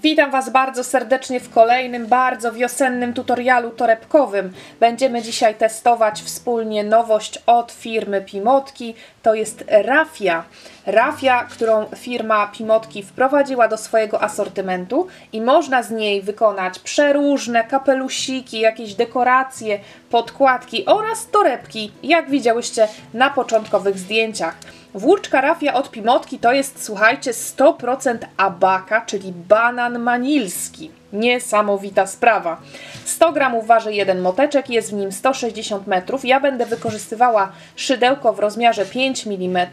Witam Was bardzo serdecznie w kolejnym, bardzo wiosennym tutorialu torebkowym. Będziemy dzisiaj testować wspólnie nowość od firmy Pimotki. To jest rafia. Rafia, którą firma Pimotki wprowadziła do swojego asortymentu i można z niej wykonać przeróżne kapelusiki, jakieś dekoracje, podkładki oraz torebki, jak widziałyście na początkowych zdjęciach. Włóczka rafia od Pimotki to jest, słuchajcie, 100% abaka, czyli banan manilski. Niesamowita sprawa. 100 gramów waży jeden moteczek, jest w nim 160 metrów. Ja będę wykorzystywała szydełko w rozmiarze 5 mm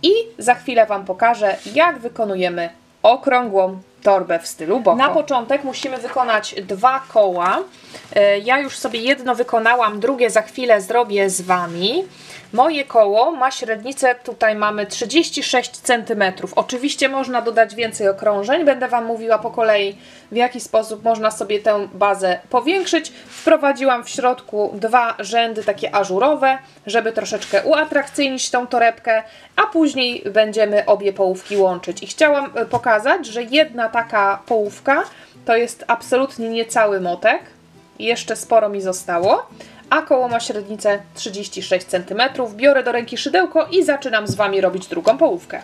i za chwilę Wam pokażę, jak wykonujemy okrągłą torbę w stylu boho. Na początek musimy wykonać 2 koła. Ja już sobie jedno wykonałam, drugie za chwilę zrobię z Wami. Moje koło ma średnicę, tutaj mamy 36 cm. Oczywiście można dodać więcej okrążeń, będę Wam mówiła po kolei, w jaki sposób można sobie tę bazę powiększyć. Wprowadziłam w środku 2 rzędy takie ażurowe, żeby troszeczkę uatrakcyjnić tą torebkę, a później będziemy obie połówki łączyć. I chciałam pokazać, że jedna taka połówka to jest absolutnie niecały motek, jeszcze sporo mi zostało, a koło ma średnicę 36 cm. Biorę do ręki szydełko i zaczynam z Wami robić drugą połówkę.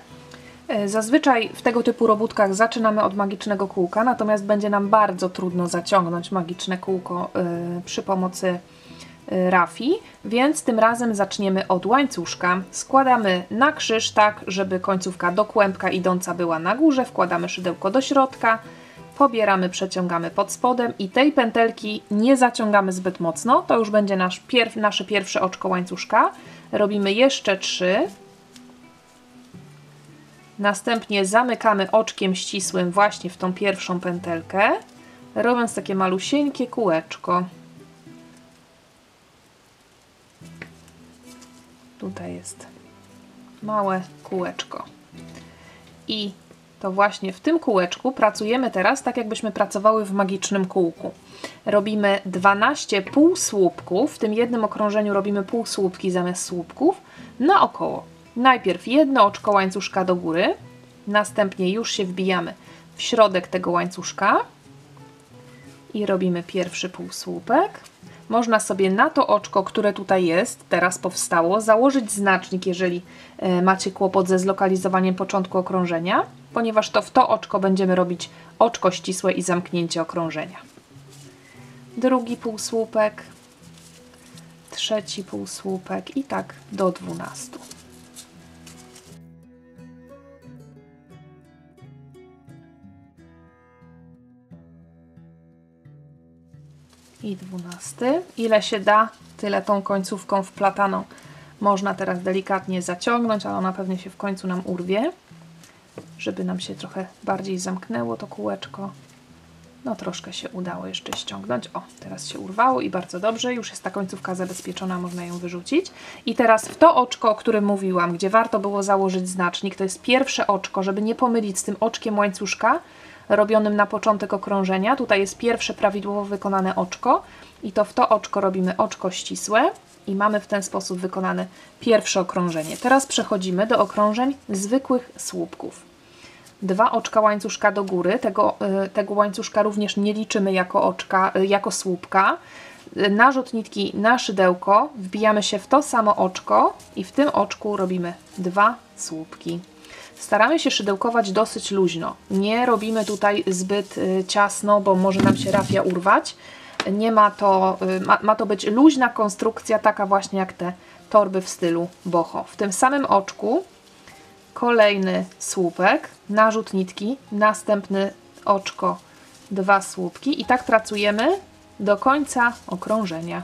Zazwyczaj w tego typu robótkach zaczynamy od magicznego kółka, natomiast będzie nam bardzo trudno zaciągnąć magiczne kółko przy pomocy rafii, więc tym razem zaczniemy od łańcuszka. Składamy na krzyż tak, żeby końcówka do kłębka idąca była na górze, wkładamy szydełko do środka, pobieramy, przeciągamy pod spodem i tej pętelki nie zaciągamy zbyt mocno, to już będzie nasze pierwsze oczko łańcuszka. Robimy jeszcze 3. Następnie zamykamy oczkiem ścisłym właśnie w tą pierwszą pętelkę, robiąc takie malusieńkie kółeczko. Tutaj jest małe kółeczko. I to właśnie w tym kółeczku pracujemy teraz tak, jakbyśmy pracowały w magicznym kółku. Robimy 12 półsłupków, w tym jednym okrążeniu robimy półsłupki zamiast słupków, naokoło. Najpierw jedno oczko łańcuszka do góry, następnie już się wbijamy w środek tego łańcuszka i robimy pierwszy półsłupek. Można sobie na to oczko, które tutaj jest, teraz powstało, założyć znacznik, jeżeli macie kłopot ze zlokalizowaniem początku okrążenia, ponieważ to w to oczko będziemy robić oczko ścisłe i zamknięcie okrążenia. Drugi półsłupek, trzeci półsłupek i tak do 12. I 12. Ile się da, tyle tą końcówką wplataną można teraz delikatnie zaciągnąć, ale ona pewnie się w końcu nam urwie, żeby nam się trochę bardziej zamknęło to kółeczko. No troszkę się udało jeszcze ściągnąć. O, teraz się urwało i bardzo dobrze. Już jest ta końcówka zabezpieczona, można ją wyrzucić. I teraz w to oczko, o którym mówiłam, gdzie warto było założyć znacznik, to jest pierwsze oczko, żeby nie pomylić z tym oczkiem łańcuszka robionym na początek okrążenia. Tutaj jest pierwsze prawidłowo wykonane oczko i to w to oczko robimy oczko ścisłe i mamy w ten sposób wykonane pierwsze okrążenie. Teraz przechodzimy do okrążeń zwykłych słupków. 2 oczka łańcuszka do góry, tego łańcuszka również nie liczymy jako słupka. Narzut nitki na szydełko, wbijamy się w to samo oczko i w tym oczku robimy 2 słupki. Staramy się szydełkować dosyć luźno. Nie robimy tutaj zbyt ciasno, bo może nam się rafia urwać. Nie ma to, ma to być luźna konstrukcja, taka właśnie jak te torby w stylu boho. W tym samym oczku kolejny słupek, narzut nitki, następny oczko, 2 słupki i tak pracujemy do końca okrążenia.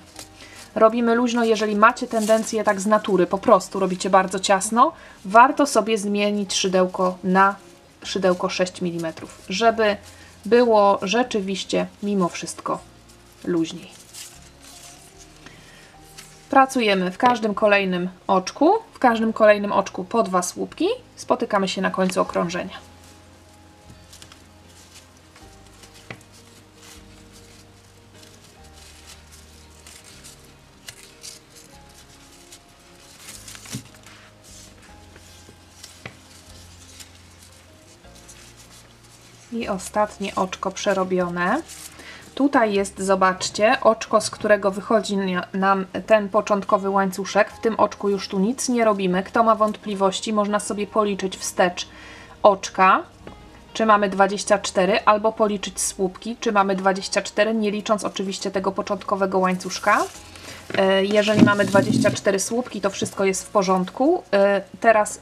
Robimy luźno, jeżeli macie tendencję tak z natury, po prostu robicie bardzo ciasno, warto sobie zmienić szydełko na szydełko 6 mm, żeby było rzeczywiście mimo wszystko luźniej. Pracujemy w każdym kolejnym oczku po 2 słupki, spotykamy się na końcu okrążenia. I ostatnie oczko przerobione. Tutaj jest, zobaczcie, oczko, z którego wychodzi nam ten początkowy łańcuszek. W tym oczku już tu nic nie robimy. Kto ma wątpliwości, można sobie policzyć wstecz oczka, czy mamy 24, albo policzyć słupki, czy mamy 24, nie licząc oczywiście tego początkowego łańcuszka. Jeżeli mamy 24 słupki, to wszystko jest w porządku. Teraz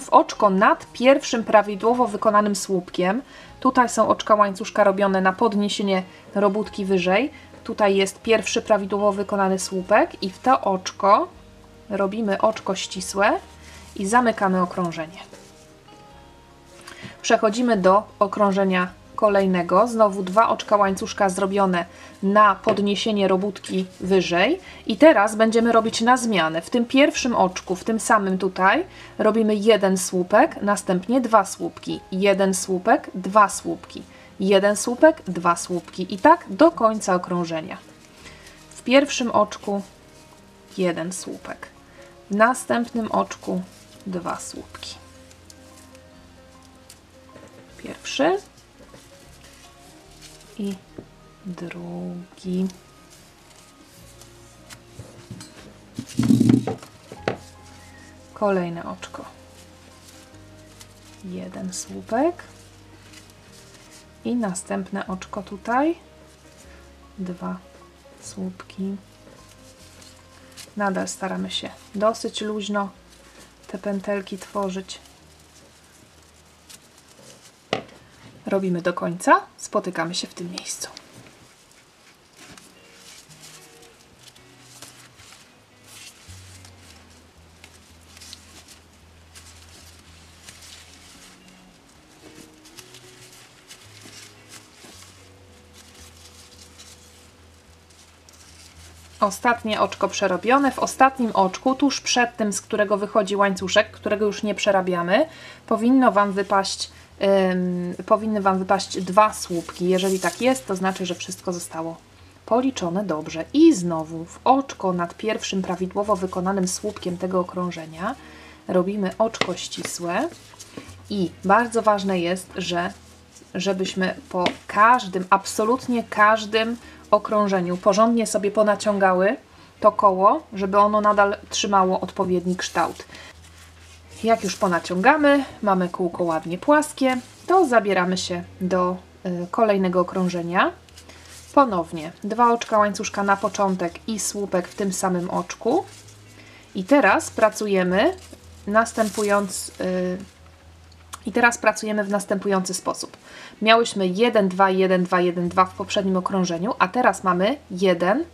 w oczko nad pierwszym prawidłowo wykonanym słupkiem, tutaj są oczka łańcuszka robione na podniesienie robótki wyżej, tutaj jest pierwszy prawidłowo wykonany słupek i w to oczko robimy oczko ścisłe i zamykamy okrążenie. Przechodzimy do okrążenia kolejnego, znowu 2 oczka łańcuszka zrobione na podniesienie robótki wyżej i teraz będziemy robić na zmianę. W tym pierwszym oczku, w tym samym tutaj robimy 1 słupek, następnie 2 słupki, 1 słupek, 2 słupki, 1 słupek, 2 słupki i tak do końca okrążenia. W pierwszym oczku 1 słupek, w następnym oczku 2 słupki. Pierwszy i drugi. Kolejne oczko. 1 słupek i następne oczko tutaj. 2 słupki. Nadal staramy się dosyć luźno te pętelki tworzyć. Robimy do końca, spotykamy się w tym miejscu. Ostatnie oczko przerobione. W ostatnim oczku, tuż przed tym, z którego wychodzi łańcuszek, którego już nie przerabiamy, powinny Wam wypaść 2 słupki. Jeżeli tak jest, to znaczy, że wszystko zostało policzone dobrze. I znowu w oczko nad pierwszym prawidłowo wykonanym słupkiem tego okrążenia robimy oczko ścisłe i bardzo ważne jest, żebyśmy po każdym, absolutnie każdym okrążeniu porządnie sobie ponaciągały to koło, żeby ono nadal trzymało odpowiedni kształt. Jak już ponaciągamy, mamy kółko ładnie płaskie, to zabieramy się do kolejnego okrążenia. Ponownie 2 oczka łańcuszka na początek i słupek w tym samym oczku. I teraz pracujemy w następujący sposób. Miałyśmy 1, 2, 1, 2, 1, 2 w poprzednim okrążeniu, a teraz mamy 1,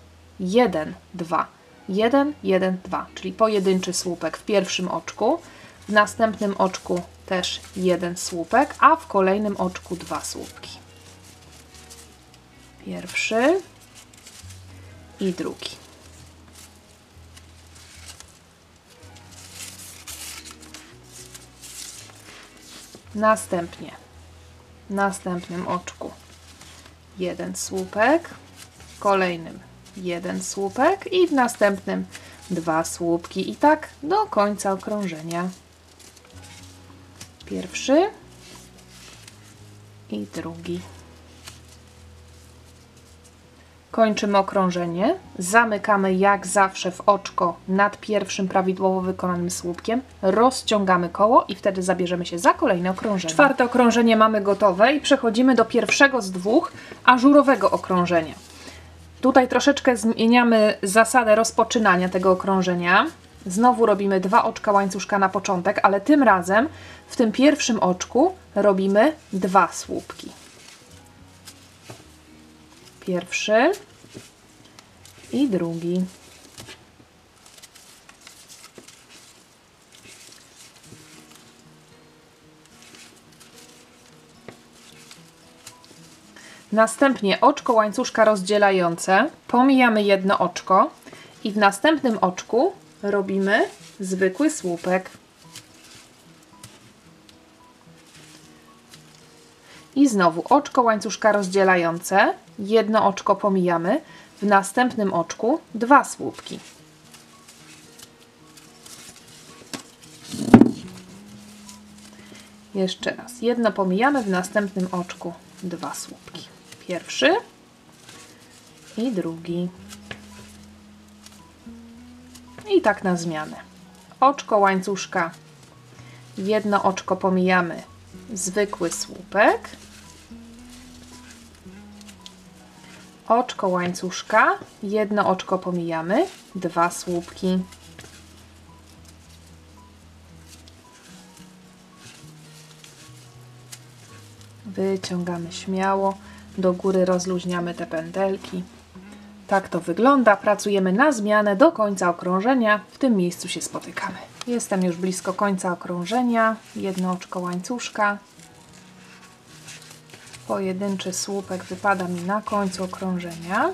1, 2, 1, 1, 2, czyli pojedynczy słupek w pierwszym oczku, w następnym oczku też 1 słupek, a w kolejnym oczku 2 słupki. Pierwszy i drugi. Następnie w następnym oczku 1 słupek, w kolejnym 1 słupek i w następnym 2 słupki i tak do końca okrążenia. Pierwszy i drugi. Kończymy okrążenie, zamykamy jak zawsze w oczko nad pierwszym prawidłowo wykonanym słupkiem, rozciągamy koło i wtedy zabierzemy się za kolejne okrążenie. Czwarte okrążenie mamy gotowe i przechodzimy do pierwszego z 2 ażurowego okrążenia. Tutaj troszeczkę zmieniamy zasadę rozpoczynania tego okrążenia. Znowu robimy 2 oczka łańcuszka na początek, ale tym razem w tym pierwszym oczku robimy 2 słupki. Pierwszy i drugi. Następnie oczko łańcuszka rozdzielające, pomijamy jedno oczko i w następnym oczku robimy zwykły słupek. I znowu oczko łańcuszka rozdzielające, jedno oczko pomijamy, w następnym oczku 2 słupki. Jeszcze raz. Jedno pomijamy, w następnym oczku 2 słupki. Pierwszy i drugi. I tak na zmianę. Oczko łańcuszka, jedno oczko pomijamy, zwykły słupek. Oczko łańcuszka, jedno oczko pomijamy, 2 słupki. Wyciągamy śmiało, do góry rozluźniamy te pętelki. Tak to wygląda. Pracujemy na zmianę do końca okrążenia. W tym miejscu się spotykamy. Jestem już blisko końca okrążenia. Jedno oczko łańcuszka. Pojedynczy słupek wypada mi na końcu okrążenia.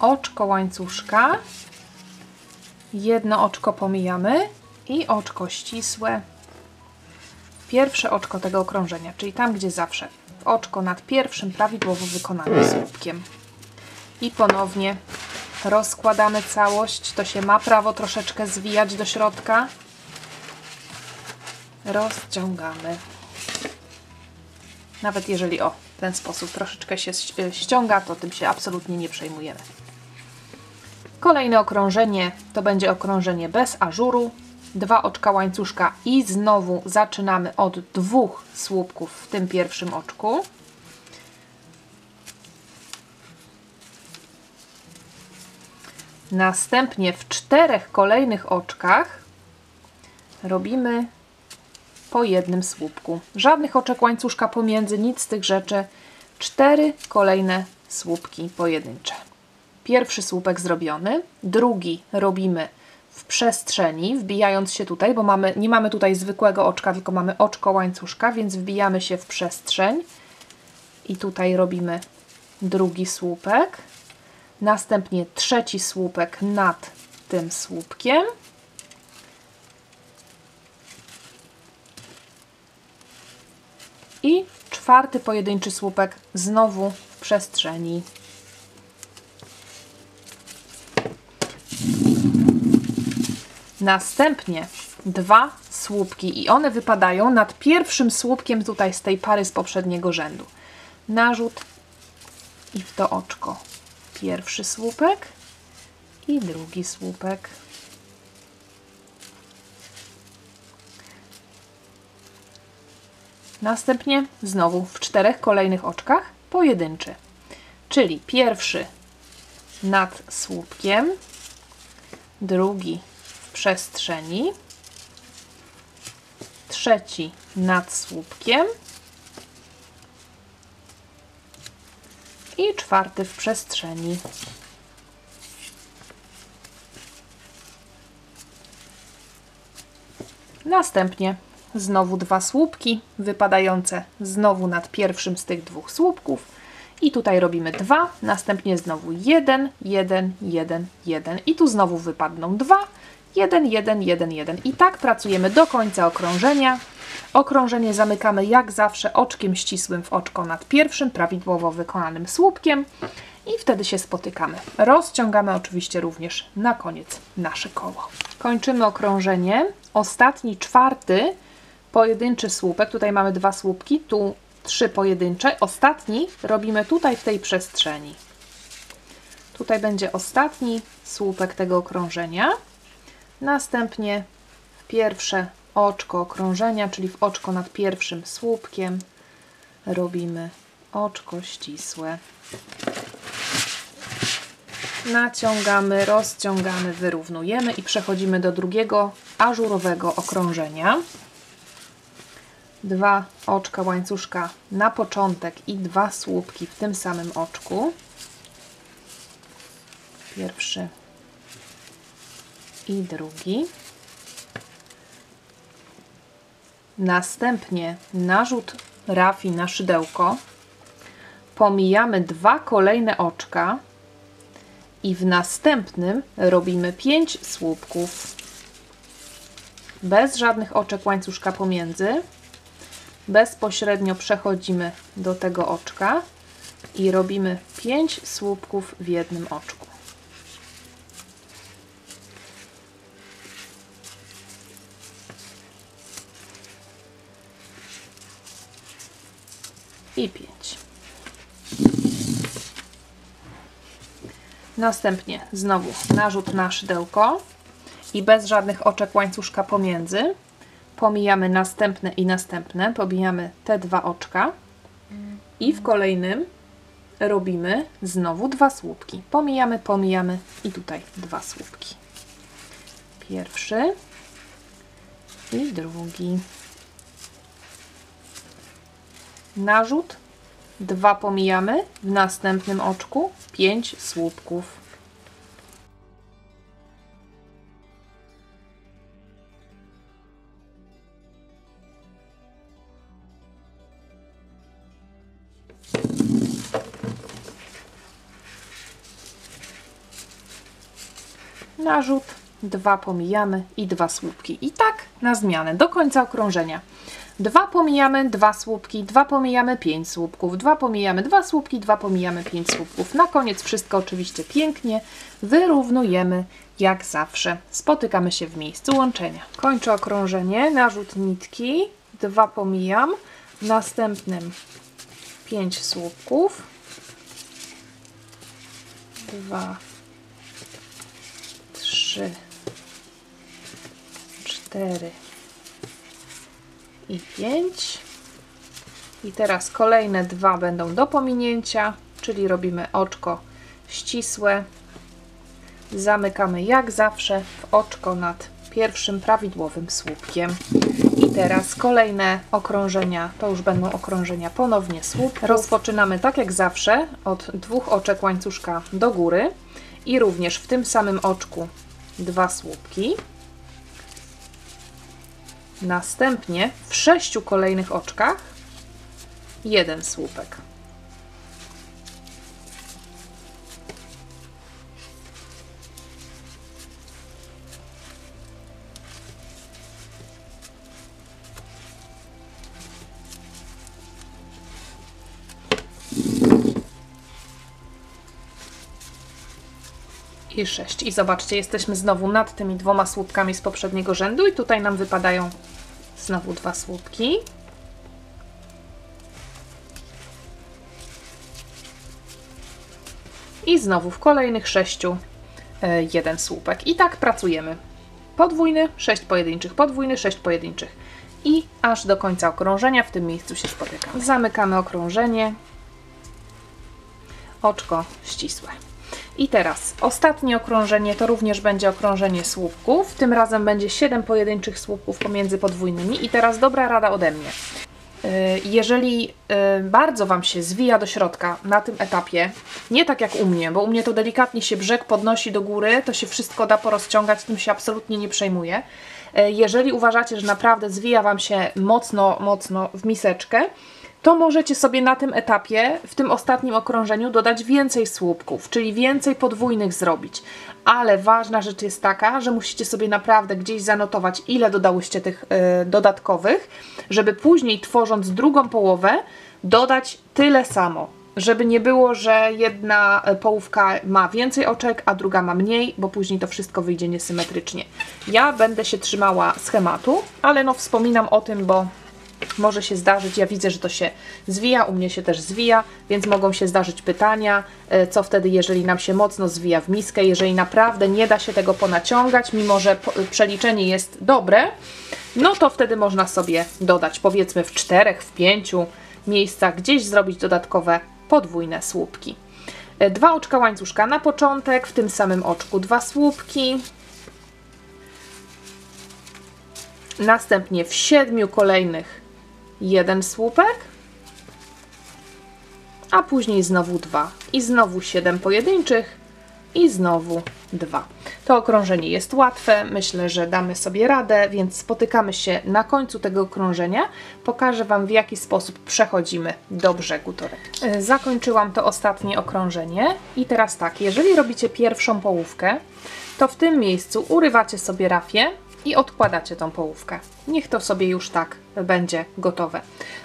Oczko łańcuszka. Jedno oczko pomijamy i oczko ścisłe. Pierwsze oczko tego okrążenia, czyli tam, gdzie zawsze. Oczko nad pierwszym prawidłowo wykonanym słupkiem. I ponownie rozkładamy całość. To się ma prawo troszeczkę zwijać do środka. Rozciągamy. Nawet jeżeli w ten sposób troszeczkę się ściąga, to tym się absolutnie nie przejmujemy. Kolejne okrążenie to będzie okrążenie bez ażuru. 2 oczka łańcuszka i znowu zaczynamy od 2 słupków w tym pierwszym oczku. Następnie w 4 kolejnych oczkach robimy po jednym słupku. Żadnych oczek łańcuszka pomiędzy, nic z tych rzeczy. 4 kolejne słupki pojedyncze. Pierwszy słupek zrobiony, drugi robimy w przestrzeni, wbijając się tutaj, bo nie mamy tutaj zwykłego oczka, tylko mamy oczko łańcuszka, więc wbijamy się w przestrzeń i tutaj robimy drugi słupek. Następnie trzeci słupek nad tym słupkiem. I 4 pojedynczy słupek znowu w przestrzeni. Następnie 2 słupki i one wypadają nad pierwszym słupkiem tutaj z tej pary z poprzedniego rzędu. Narzut i w to oczko. Pierwszy słupek i drugi słupek. Następnie znowu w 4 kolejnych oczkach pojedynczy. Czyli pierwszy nad słupkiem, drugi w przestrzeni, trzeci nad słupkiem i 4 w przestrzeni. Następnie znowu 2 słupki wypadające znowu nad pierwszym z tych 2 słupków i tutaj robimy 2, następnie znowu 1, 1, 1, 1 i tu znowu wypadną 2, 1, 1, 1, 1 i tak pracujemy do końca okrążenia. Okrążenie zamykamy jak zawsze oczkiem ścisłym w oczko nad pierwszym prawidłowo wykonanym słupkiem i wtedy się spotykamy. Rozciągamy oczywiście również na koniec nasze koło. Kończymy okrążenie. Ostatni 4 pojedynczy słupek, tutaj mamy 2 słupki, tu 3 pojedyncze. Ostatni robimy tutaj w tej przestrzeni. Tutaj będzie ostatni słupek tego okrążenia. Następnie w pierwsze oczko okrążenia, czyli w oczko nad pierwszym słupkiem robimy oczko ścisłe. Naciągamy, rozciągamy, wyrównujemy i przechodzimy do drugiego ażurowego okrążenia. 2 oczka łańcuszka na początek i 2 słupki w tym samym oczku. Pierwszy i drugi. Następnie narzut rafii na szydełko. Pomijamy 2 kolejne oczka i w następnym robimy 5 słupków. Bez żadnych oczek łańcuszka pomiędzy. Bezpośrednio przechodzimy do tego oczka i robimy 5 słupków w jednym oczku. i 5. Następnie znowu narzut na szydełko i bez żadnych oczek łańcuszka pomiędzy. Pomijamy następne i następne, pomijamy te 2 oczka i w kolejnym robimy znowu 2 słupki. Pomijamy, pomijamy i tutaj 2 słupki. Pierwszy i drugi. Narzut, 2 pomijamy, w następnym oczku 5 słupków. Narzut, 2 pomijamy i 2 słupki. I tak na zmianę do końca okrążenia. 2 pomijamy, 2 słupki, 2 pomijamy, 5 słupków, 2 pomijamy, 2 słupki, 2 pomijamy, 5 słupków. Na koniec wszystko oczywiście pięknie wyrównujemy jak zawsze. Spotykamy się w miejscu łączenia. Kończę okrążenie, narzut nitki, 2 pomijam, w następnym 5 słupków, 2, 3, 4 i 5. I teraz kolejne 2 będą do pominięcia, czyli robimy oczko ścisłe. Zamykamy jak zawsze w oczko nad pierwszym prawidłowym słupkiem. I teraz kolejne okrążenia, to już będą okrążenia ponownie słupków. Rozpoczynamy tak jak zawsze od 2 oczek łańcuszka do góry i również w tym samym oczku 2 słupki. Następnie w 6 kolejnych oczkach 1 słupek. I 6. I zobaczcie, jesteśmy znowu nad tymi 2 słupkami z poprzedniego rzędu i tutaj nam wypadają znowu 2 słupki. I znowu w kolejnych 6 1 słupek. I tak pracujemy. Podwójny, 6 pojedynczych, podwójny, 6 pojedynczych. I aż do końca okrążenia w tym miejscu się spotykamy. Zamykamy okrążenie. Oczko ścisłe. I teraz ostatnie okrążenie to również będzie okrążenie słupków. Tym razem będzie 7 pojedynczych słupków pomiędzy podwójnymi. I teraz dobra rada ode mnie. Jeżeli bardzo Wam się zwija do środka na tym etapie, nie tak jak u mnie, bo u mnie to delikatnie się brzeg podnosi do góry, to się wszystko da porozciągać, tym się absolutnie nie przejmuję. Jeżeli uważacie, że naprawdę zwija Wam się mocno w miseczkę, to możecie sobie na tym etapie, w tym ostatnim okrążeniu dodać więcej słupków, czyli więcej podwójnych zrobić. Ale ważna rzecz jest taka, że musicie sobie naprawdę gdzieś zanotować, ile dodałyście tych dodatkowych, żeby później tworząc drugą połowę dodać tyle samo. Żeby nie było, że jedna połówka ma więcej oczek, a druga ma mniej, bo później to wszystko wyjdzie niesymetrycznie. Ja będę się trzymała schematu, ale no wspominam o tym, bo może się zdarzyć, ja widzę, że to się zwija, u mnie się też zwija, więc mogą się zdarzyć pytania, co wtedy, jeżeli nam się mocno zwija w miskę, jeżeli naprawdę nie da się tego ponaciągać, mimo że przeliczenie jest dobre, no to wtedy można sobie dodać, powiedzmy w 4, w 5 miejscach, gdzieś zrobić dodatkowe podwójne słupki. 2 oczka łańcuszka na początek, w tym samym oczku 2 słupki. Następnie w 7 kolejnych 1 słupek, a później znowu 2 i znowu 7 pojedynczych i znowu 2. To okrążenie jest łatwe, myślę, że damy sobie radę, więc spotykamy się na końcu tego okrążenia. Pokażę Wam, w jaki sposób przechodzimy do brzegu torebki. Zakończyłam to ostatnie okrążenie i teraz tak, jeżeli robicie pierwszą połówkę, to w tym miejscu urywacie sobie rafię i odkładacie tą połówkę. Niech to sobie już tak będzie gotowe.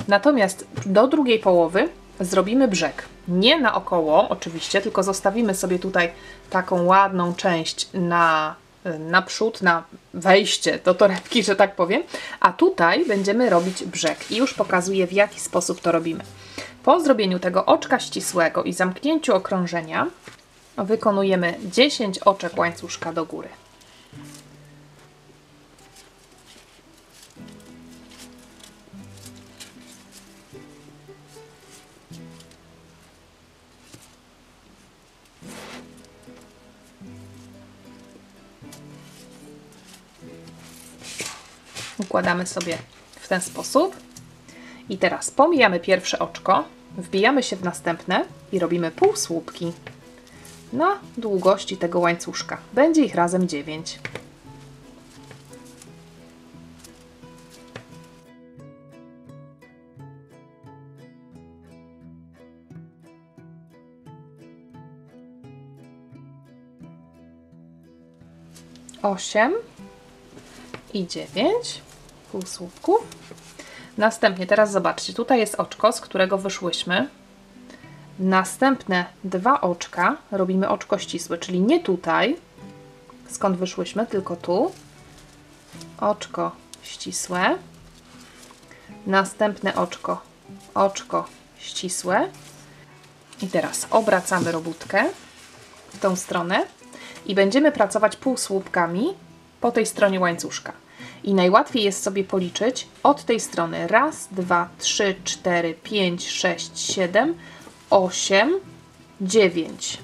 Natomiast do drugiej połowy zrobimy brzeg. Nie naokoło oczywiście, tylko zostawimy sobie tutaj taką ładną część na przód, na wejście do torebki, że tak powiem. A tutaj będziemy robić brzeg. I już pokazuję, w jaki sposób to robimy. Po zrobieniu tego oczka ścisłego i zamknięciu okrążenia wykonujemy 10 oczek łańcuszka do góry. Układamy sobie w ten sposób. I teraz pomijamy pierwsze oczko, wbijamy się w następne i robimy półsłupki na długości tego łańcuszka. Będzie ich razem 9. Osiem i 9 półsłupków. Następnie teraz zobaczcie, tutaj jest oczko, z którego wyszłyśmy. Następne 2 oczka robimy oczko ścisłe, czyli nie tutaj, skąd wyszłyśmy, tylko tu. Oczko ścisłe. Następne oczko, oczko ścisłe. I teraz obracamy robótkę w tą stronę i będziemy pracować półsłupkami po tej stronie łańcuszka. I najłatwiej jest sobie policzyć od tej strony. 1, 2, 3, 4, 5, 6, 7, 8, 9.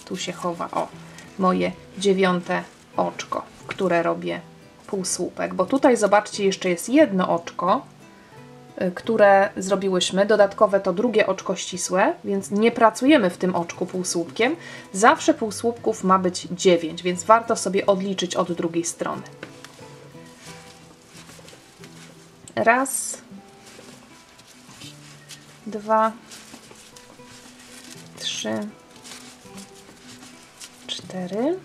Tu się chowa, o, moje 9 oczko, w które robię półsłupek. Bo tutaj zobaczcie, jeszcze jest jedno oczko, które zrobiłyśmy. Dodatkowe to drugie oczko ścisłe, więc nie pracujemy w tym oczku półsłupkiem. Zawsze półsłupków ma być 9, więc warto sobie odliczyć od drugiej strony. 1, 2, 3, 4,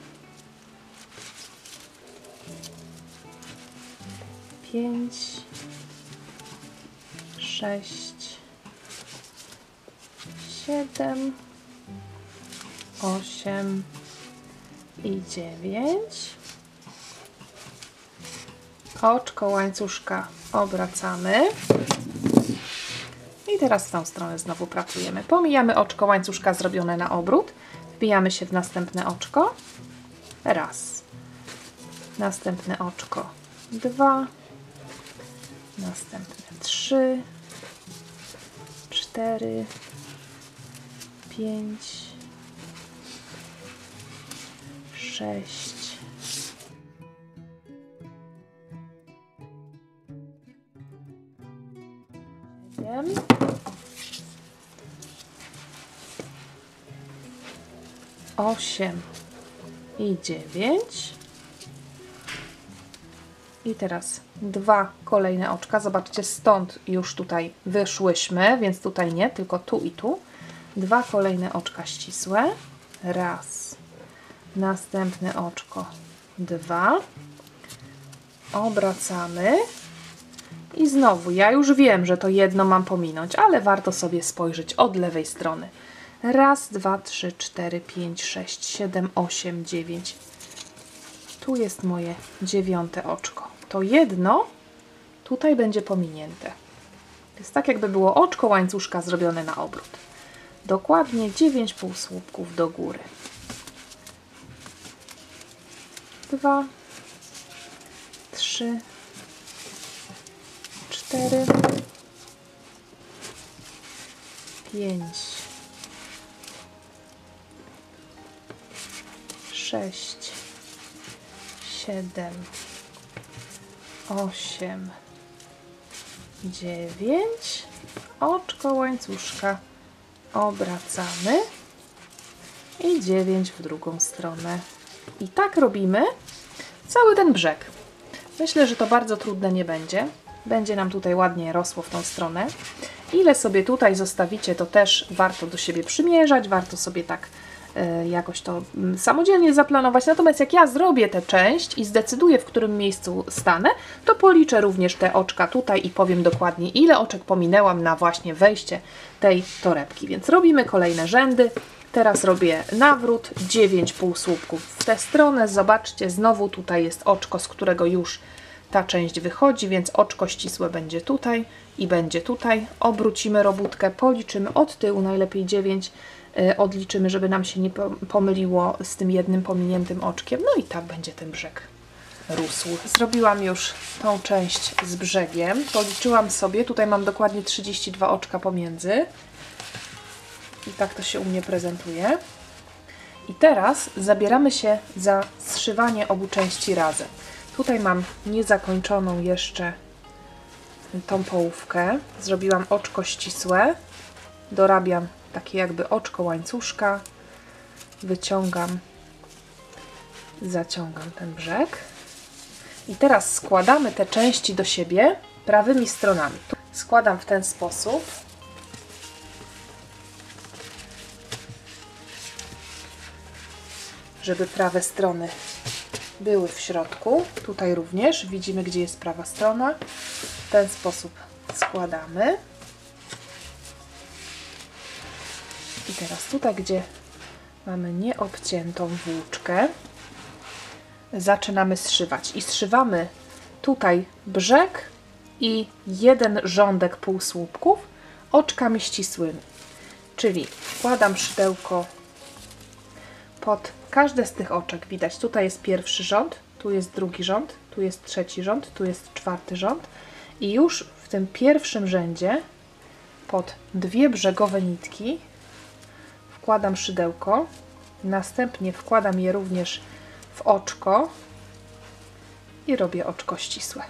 5, 6, 7, 8 i 9. Oczko łańcuszka obracamy. I teraz w tą stronę znowu pracujemy. Pomijamy oczko łańcuszka zrobione na obrót. Wbijamy się w następne oczko. 1. Następne oczko 2. Następne 3. 4. 5. 6. 7. 8 i 9. I teraz 2 kolejne oczka. Zobaczcie, stąd już tutaj wyszłyśmy, więc tutaj nie, tylko tu i tu. 2 kolejne oczka ścisłe. 1. Następne oczko 2. Obracamy. I znowu, ja już wiem, że to jedno mam pominąć, ale warto sobie spojrzeć od lewej strony. 1, 2, 3, 4, 5, 6, 7, 8, 9. Tu jest moje 9 oczko. To jedno tutaj będzie pominięte. To jest tak, jakby było oczko łańcuszka zrobione na obrót. Dokładnie 9 półsłupków do góry. 2, 3, 4, 5, 6, 7, 8, 9. Oczko łańcuszka obracamy i 9 w drugą stronę. I tak robimy cały ten brzeg. Myślę, że to bardzo trudne nie będzie. Będzie nam tutaj ładnie rosło w tą stronę. Ile sobie tutaj zostawicie, to też warto do siebie przymierzać, warto sobie tak jakoś to samodzielnie zaplanować. Natomiast jak ja zrobię tę część i zdecyduję, w którym miejscu stanę, to policzę również te oczka tutaj i powiem dokładnie, ile oczek pominęłam na właśnie wejście tej torebki. Więc robimy kolejne rzędy. Teraz robię nawrót, 9 półsłupków w tę stronę. Zobaczcie, znowu tutaj jest oczko, z którego już ta część wychodzi, więc oczko ścisłe będzie tutaj i będzie tutaj. Obrócimy robótkę, policzymy od tyłu, najlepiej 9, odliczymy, żeby nam się nie pomyliło z tym jednym pominiętym oczkiem. No i tak będzie ten brzeg rósł. Zrobiłam już tą część z brzegiem. Policzyłam sobie, tutaj mam dokładnie 32 oczka pomiędzy. I tak to się u mnie prezentuje. I teraz zabieramy się za zszywanie obu części razem. Tutaj mam niezakończoną jeszcze tą połówkę. Zrobiłam oczko ścisłe. Dorabiam takie jakby oczko łańcuszka. Wyciągam, zaciągam ten brzeg. I teraz składamy te części do siebie prawymi stronami. Składam w ten sposób. Żeby prawe strony były w środku. Tutaj również widzimy, gdzie jest prawa strona. W ten sposób składamy. I teraz tutaj, gdzie mamy nieobciętą włóczkę, zaczynamy zszywać. I zszywamy tutaj brzeg i jeden rządek półsłupków oczkami ścisłymi. Czyli wkładam szydełko pod każde z tych oczek. Widać, tutaj jest pierwszy rząd, tu jest drugi rząd, tu jest trzeci rząd, tu jest czwarty rząd. I już w tym pierwszym rzędzie pod dwie brzegowe nitki wkładam szydełko, następnie wkładam je również w oczko i robię oczko ścisłe.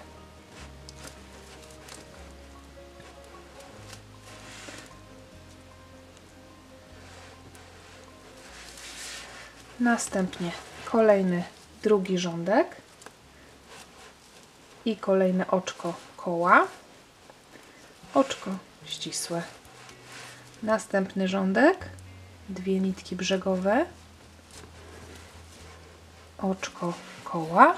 Następnie kolejny drugi rządek i kolejne oczko koła, oczko ścisłe. Następny rządek, dwie nitki brzegowe, oczko koła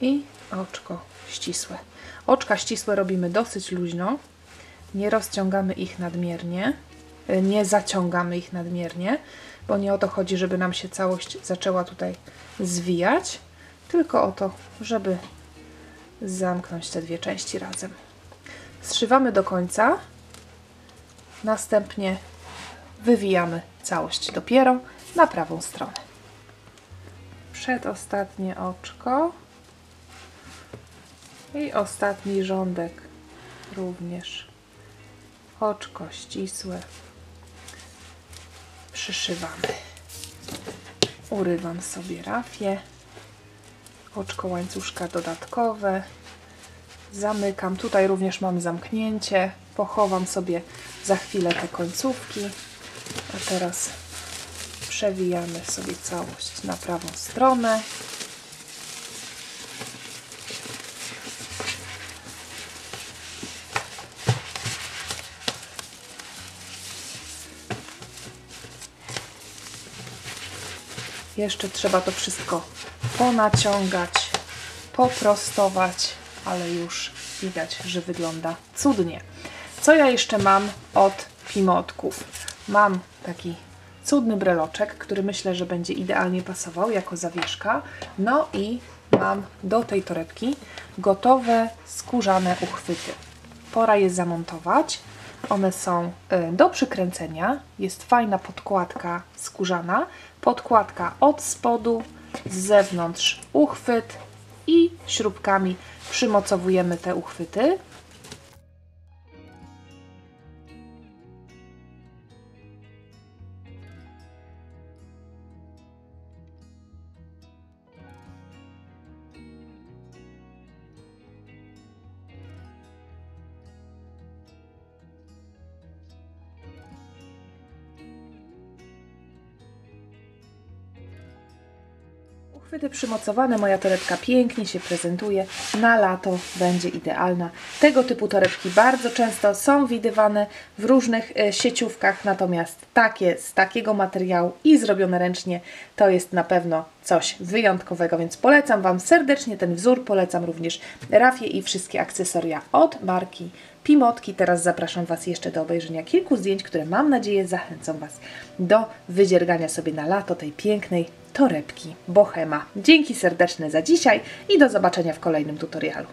i oczko ścisłe. Oczka ścisłe robimy dosyć luźno, nie rozciągamy ich nadmiernie, nie zaciągamy ich nadmiernie, bo nie o to chodzi, żeby nam się całość zaczęła tutaj zwijać, tylko o to, żeby zamknąć te dwie części razem. Zszywamy do końca, następnie wywijamy całość dopiero na prawą stronę. Przedostatnie oczko i ostatni rządek również oczko ścisłe. Przyszywamy. Urywam sobie rafię, oczko łańcuszka dodatkowe, zamykam. Tutaj również mam zamknięcie, pochowam sobie za chwilę te końcówki, a teraz przewijamy sobie całość na prawą stronę. Jeszcze trzeba to wszystko ponaciągać, poprostować, ale już widać, że wygląda cudnie. Co ja jeszcze mam od Pimotków? Mam taki cudny breloczek, który myślę, że będzie idealnie pasował jako zawieszka. No i mam do tej torebki gotowe skórzane uchwyty. Pora je zamontować. One są do przykręcenia. Jest fajna podkładka skórzana. Podkładka od spodu, z zewnątrz uchwyt i śrubkami przymocowujemy te uchwyty. Uchwyty przymocowane, moja torebka pięknie się prezentuje, na lato będzie idealna. Tego typu torebki bardzo często są widywane w różnych sieciówkach, natomiast takie z takiego materiału i zrobione ręcznie to jest na pewno coś wyjątkowego, więc polecam Wam serdecznie ten wzór, polecam również rafię i wszystkie akcesoria od marki Pimotki. Teraz zapraszam Was jeszcze do obejrzenia kilku zdjęć, które mam nadzieję zachęcą Was do wydziergania sobie na lato tej pięknej torebki Bohema. Dzięki serdeczne za dzisiaj i do zobaczenia w kolejnym tutorialu.